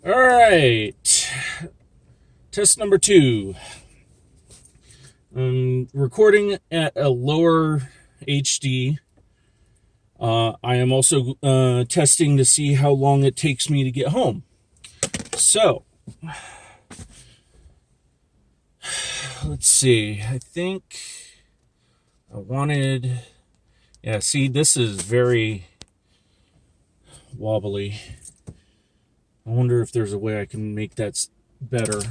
All right. Test number 2. Recording at a lower HD. I am also testing to see how long it takes me to get home. So, let's see. I think I wanted... Yeah, see, this is very wobbly. I wonder if there's a way I can make that better.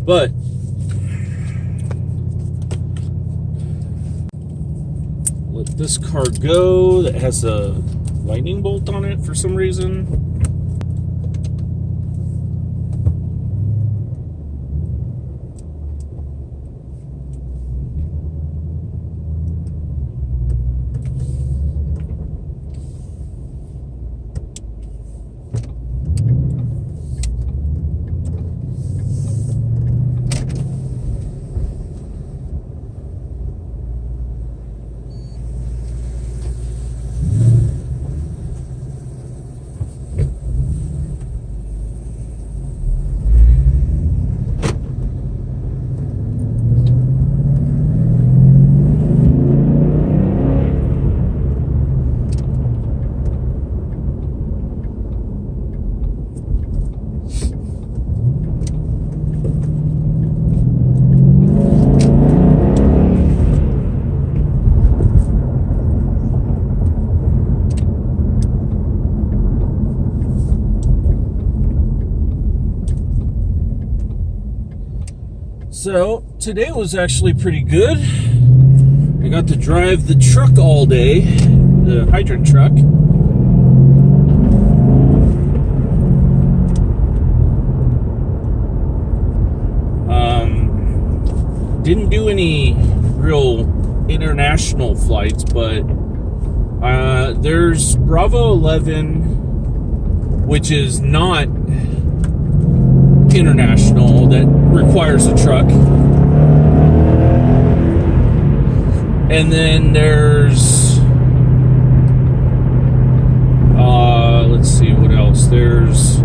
But let this car go that has a lightning bolt on it for some reason. So, today was actually pretty good. I got to drive the truck all day, the hydrant truck. Didn't do any real international flights, but there's Bravo 11, which is not international, that requires a truck. And then there's let's see what else. There's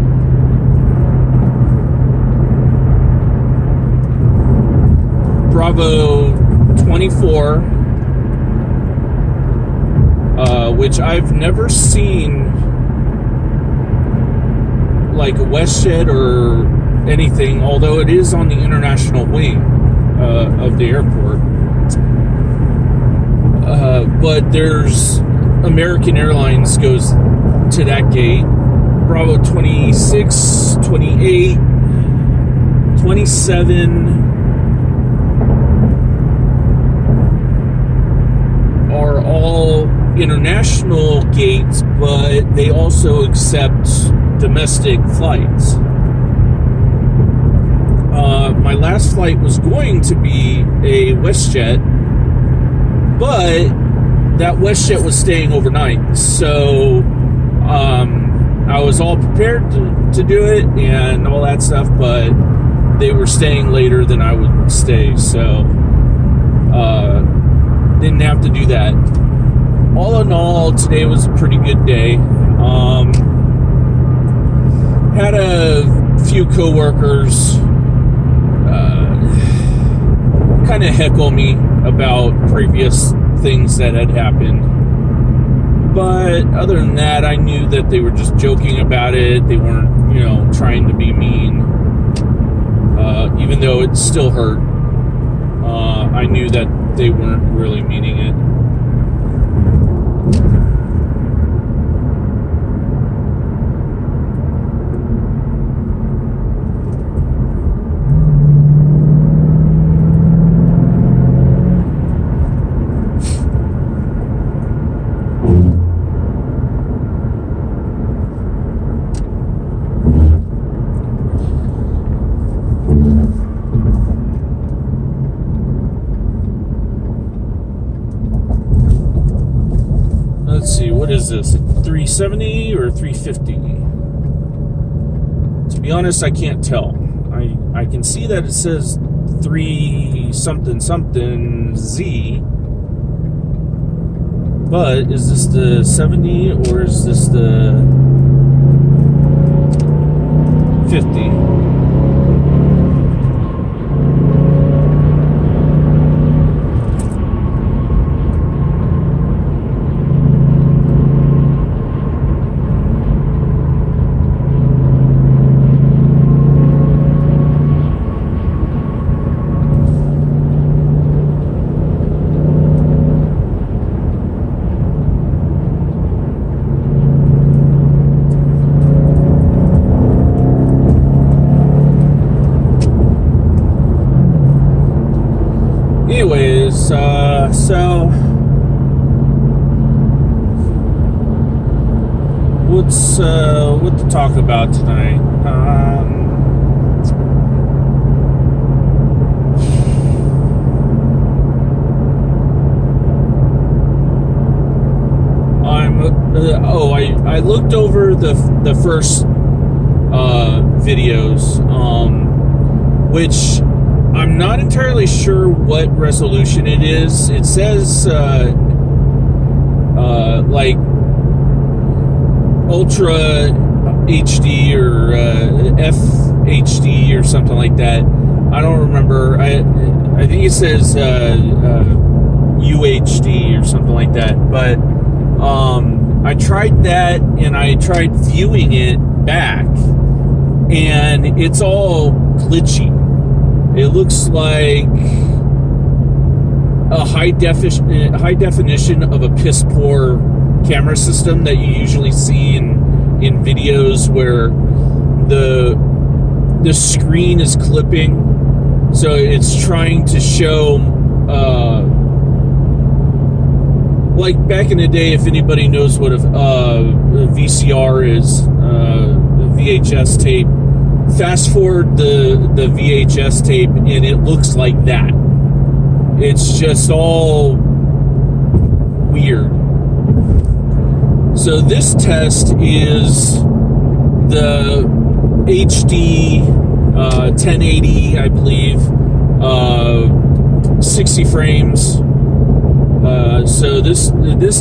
Bravo 24, which I've never seen like a WestJet or anything, although it is on the international wing of the airport. But there's American Airlines goes to that gate. Bravo 26, 28, 27 are all international gates, but they also accept domestic flights. My last flight was going to be a WestJet, but that WestJet was staying overnight, so I was all prepared to do it and all that stuff, but they were staying later than I would stay, so didn't have to do that. All in all, today was a pretty good day. Had a few coworkers kind of heckle me about previous things that had happened, but other than that, I knew that they were just joking about it. They weren't, trying to be mean, even though it still hurt. I knew that they weren't really meaning it. Let's see, what is this? 370 or 350? To be honest, I can't tell. I can see that it says 3 something something Z, but is this the 70 or is this the 50. Anyways, so what to talk about tonight? I looked over the first videos, which I'm not entirely sure what resolution it is. It says like Ultra HD or FHD or something like that. I don't remember. I think it says UHD or something like that. But I tried that, and I tried viewing it back, and it's all glitchy. It looks like a high definition of a piss poor camera system that you usually see in videos where the screen is clipping, so it's trying to show like back in the day, if anybody knows what a VCR is, VHS tape. Fast forward the VHS tape, and it looks like that. It's just all weird. So this test is the HD 1080, I believe, 60 frames. So this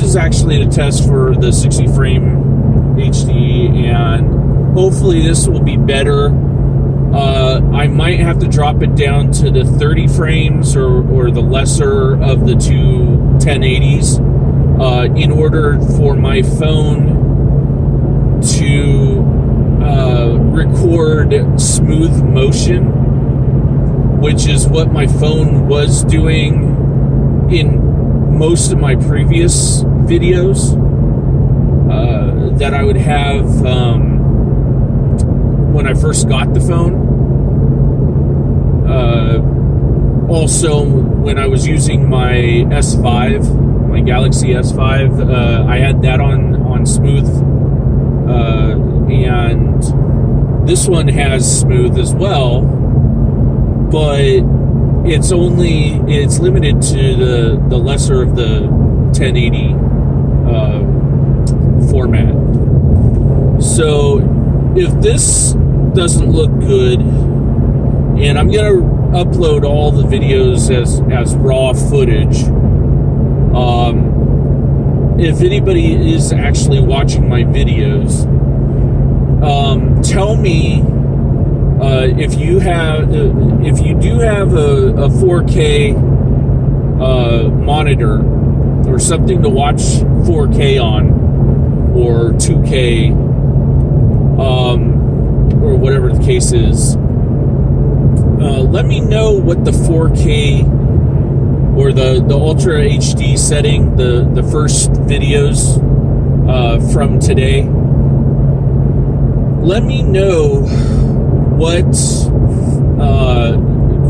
is actually the test for the 60 frame HD, and hopefully this will be better. I might have to drop it down to the 30 frames or the lesser of the two 1080s in order for my phone to record smooth motion, which is what my phone was doing in most of my previous videos that I would have when I first got the phone. Also, when I was using my S5, my Galaxy S5, I had that on smooth, and this one has smooth as well, but it's limited to the lesser of the 1080 format. So if this doesn't look good, and I'm gonna upload all the videos as raw footage, if anybody is actually watching my videos, tell me if you do have a 4K monitor or something to watch 4K on, or 2K, or whatever the case is. Let me know what the 4K or the Ultra HD setting, the first videos from today. Let me know what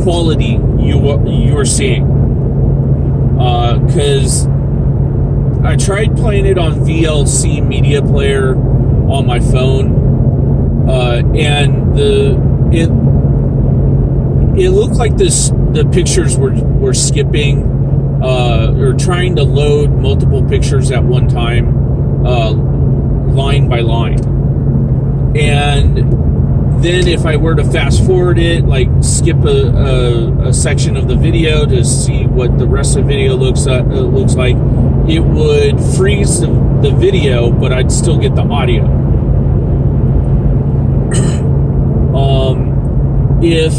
quality you are seeing, because I tried playing it on VLC media player on my phone, and it looked like the pictures were skipping, or trying to load multiple pictures at one time, line by line. And then if I were to fast forward it, like skip a section of the video to see what the rest of the video looks like, it would freeze the video, but I'd still get the audio. if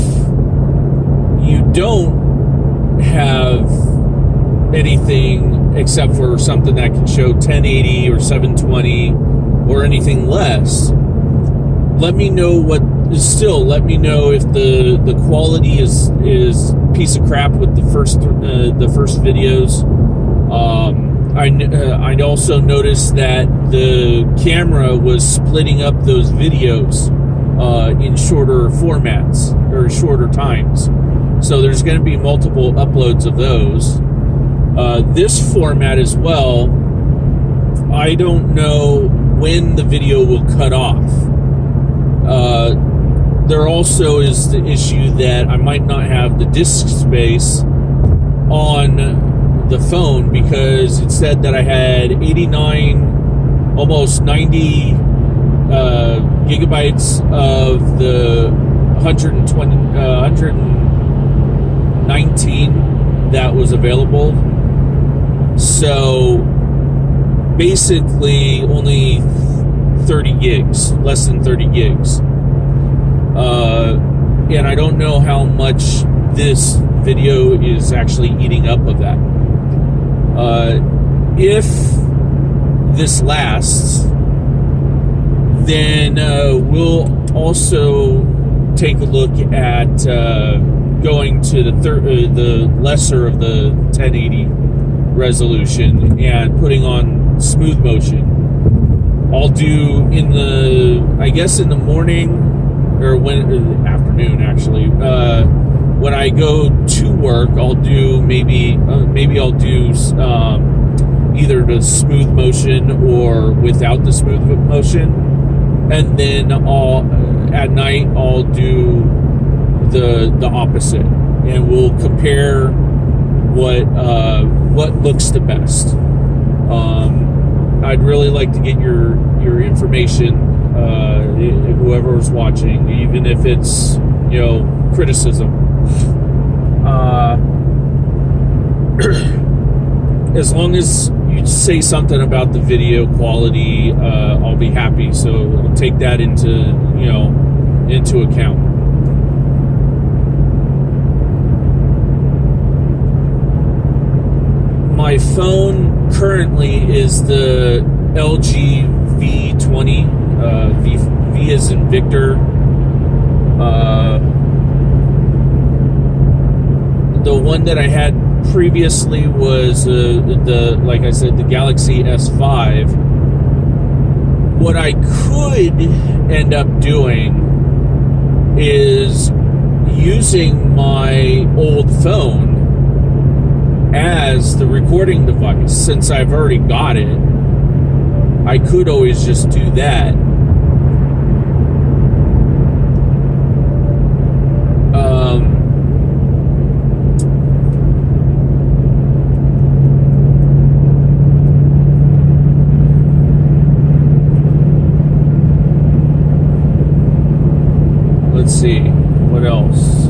you don't have anything except for something that can show 1080 or 720 or anything less, let me know let me know if the quality is piece of crap with the first videos. I also noticed that the camera was splitting up those videos in shorter formats or shorter times. So there's going to be multiple uploads of those. This format as well, I don't know when the video will cut off. There also is the issue that I might not have the disk space on the phone, because it said that I had 89, almost 90 gigabytes of the 119 that was available. So basically only 30 gigs, less than 30 gigs. And I don't know how much this video is actually eating up of that. If this lasts, then we'll also take a look at going to the lesser of the 1080 resolution and putting on smooth motion. I'll do in the morning, or afternoon actually. When I go to work, I'll do maybe I'll do either the smooth motion or without the smooth motion, and then at night I'll do the opposite, and we'll compare what looks the best. I'd really like to get your information, whoever's watching, even if it's criticism. As long as you say something about the video quality, I'll be happy. So I'll take that into account. My phone currently is the LG V20. V as in Victor. The one that I had previously was like I said, the Galaxy S5. What I could end up doing is using my old phone as the recording device. Since I've already got it, I could always just do that. Let's see, what else?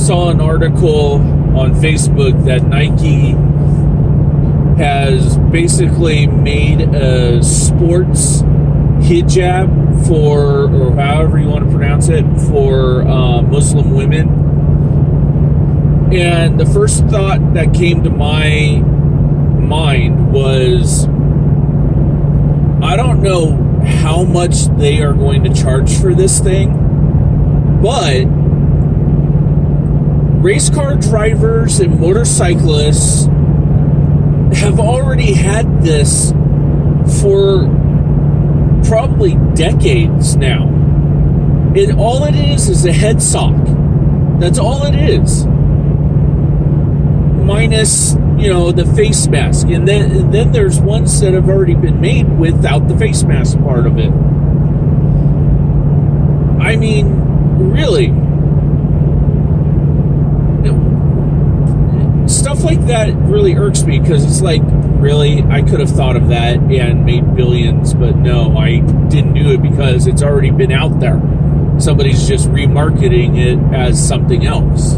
Saw an article on Facebook that Nike has basically made a sports hijab or however you want to pronounce it, for Muslim women. And the first thought that came to my mind was, I don't know how much they are going to charge for this thing, but race car drivers and motorcyclists have already had this for probably decades now. All it is a head sock. That's all it is. Minus, the face mask. And then there's ones that have already been made without the face mask part of it. I mean, really. stuff like that really irks me, because it's like, really, I could have thought of that and made billions, but no, I didn't do it because it's already been out there. Somebody's just remarketing it as something else.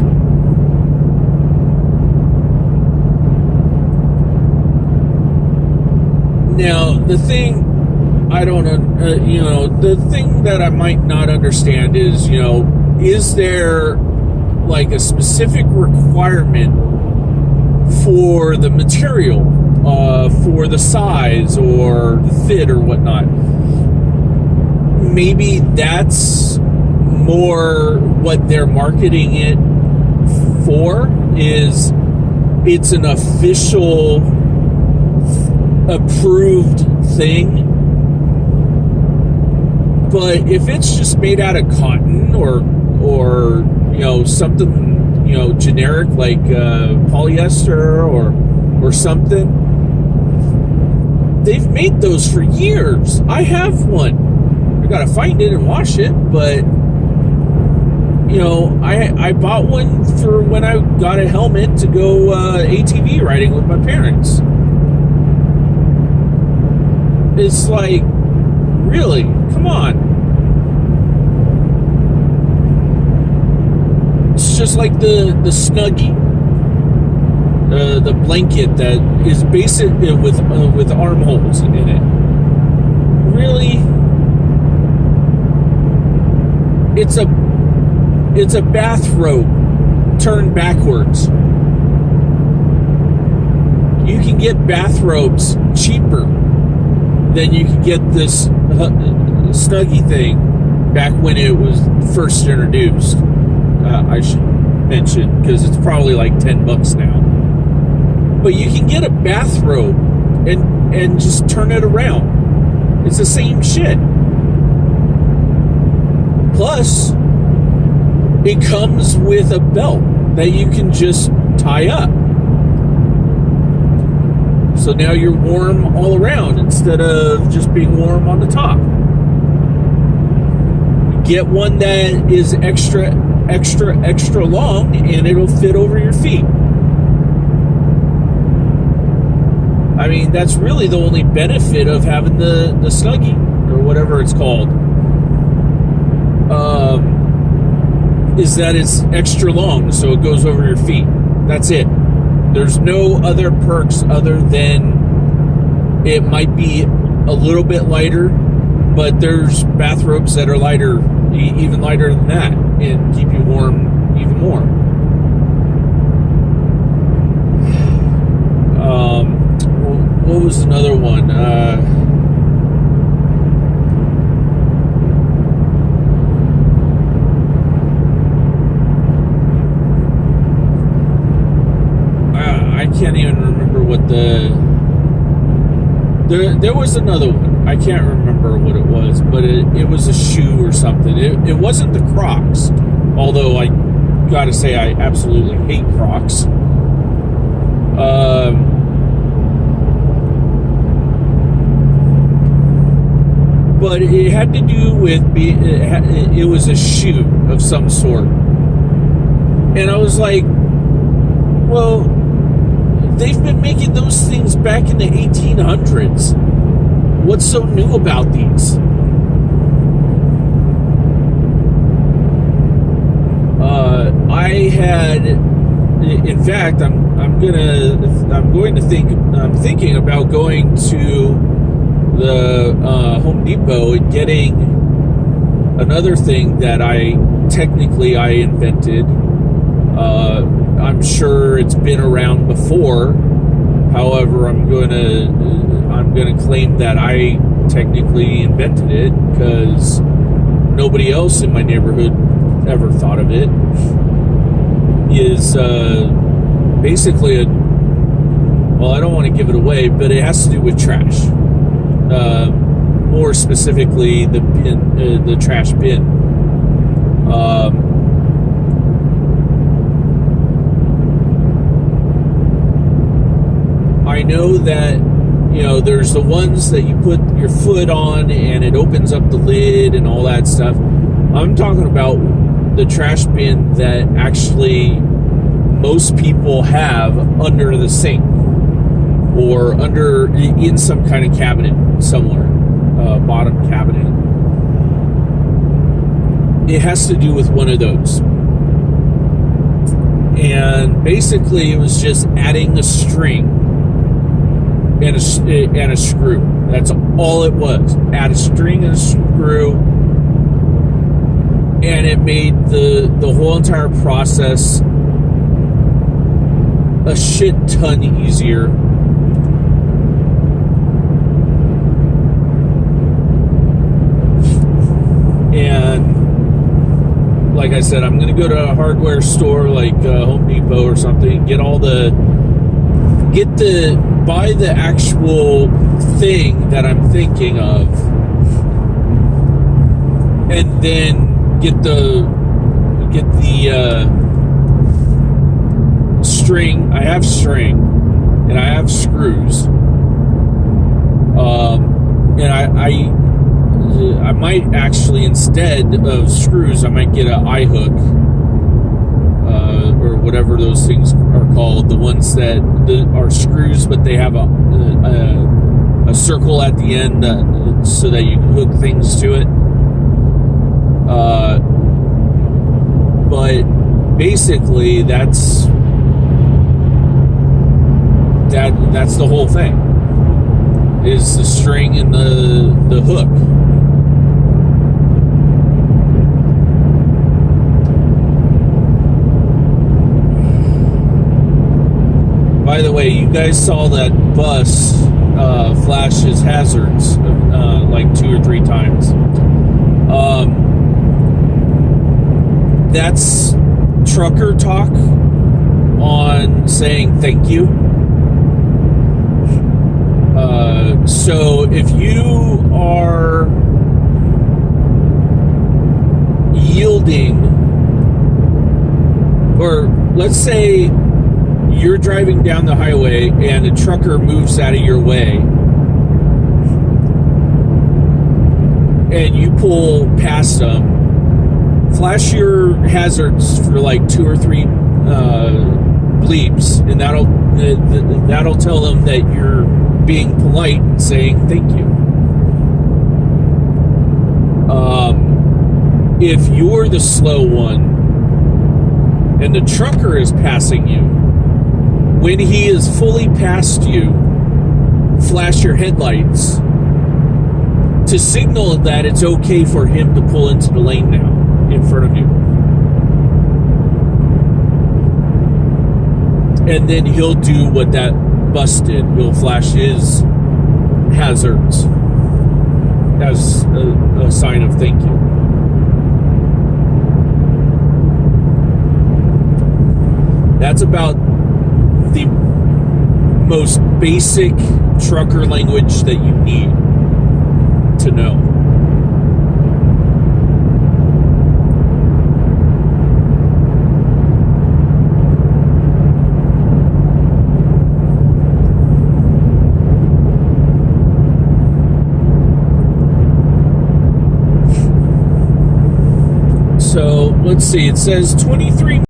Now, the thing I don't, the thing that I might not understand is, is there like a specific requirement for the material, for the size or the fit or whatnot? Maybe that's more what they're marketing it for, is it's an official approved thing. But if it's just made out of cotton or something generic like polyester or something, they've made those for years. I have one. I gotta find it and wash it, but I bought one for when I got a helmet to go ATV riding with my parents. It's like, really? Come on. It's just like the Snuggie, the blanket that is basic with armholes in it. Really? It's a bathrobe turned backwards. You can get bathrobes cheaper than you could get this Snuggie thing back when it was first introduced. I should mention, because it's probably like $10 now. But you can get a bathrobe and just turn it around. It's the same shit. Plus, it comes with a belt that you can just tie up. So now you're warm all around instead of just being warm on the top. Get one that is extra long, and it'll fit over your feet. I mean, that's really the only benefit of having the Snuggie, or whatever it's called. Is that it's extra long, so it goes over your feet. That's it. There's no other perks other than it might be a little bit lighter, but there's bathrobes that are lighter, even lighter than that, and keep you warm even more. What was another one? I can't even remember what there was another one. I can't remember what it was, but it was a shoe or something. It wasn't the Crocs, although I gotta say I absolutely hate Crocs. But it had to do with it was a shoe of some sort, and I was like, well, they've been making those things back in the 1800s. What's so new about these? In fact, I'm thinking about going to the Home Depot and getting another thing that I invented. I'm sure it's been around before. However, I'm going to claim that I technically invented it, because nobody else in my neighborhood ever thought of it. Is basically well, I don't want to give it away, but it has to do with trash. More specifically, the trash bin. I know that, there's the ones that you put your foot on and it opens up the lid and all that stuff. I'm talking about the trash bin that actually most people have under the sink or in some kind of cabinet somewhere, bottom cabinet. It has to do with one of those. And basically, it was just adding a string and a screw. That's all it was. Add a string and a screw, and it made the whole entire process a shit ton easier. And like I said, I'm going to go to a hardware store like Home Depot or something, buy the actual thing that I'm thinking of, and then get the string. I have string and I have screws. And I might actually, instead of screws, I might get an eye hook, or whatever those things are called. The ones that are screws, but they have a circle at the end, so that you can hook things to it. But basically, that's the whole thing. Is the string and the hook. By the way, you guys saw that bus flash his hazards like 2 or 3 times. That's trucker talk on saying thank you. So if you are yielding, or let's say you're driving down the highway and a trucker moves out of your way and you pull past them, flash your hazards for like 2 or 3 bleeps, and that'll tell them that you're being polite and saying thank you. If you're the slow one and the trucker is passing you, when he is fully past you, flash your headlights to signal that it's okay for him to pull into the lane now in front of you. And then he'll do what that bus did. He'll flash his hazards as a sign of thank you. That's about the most basic trucker language that you need to know. So let's see, it says 23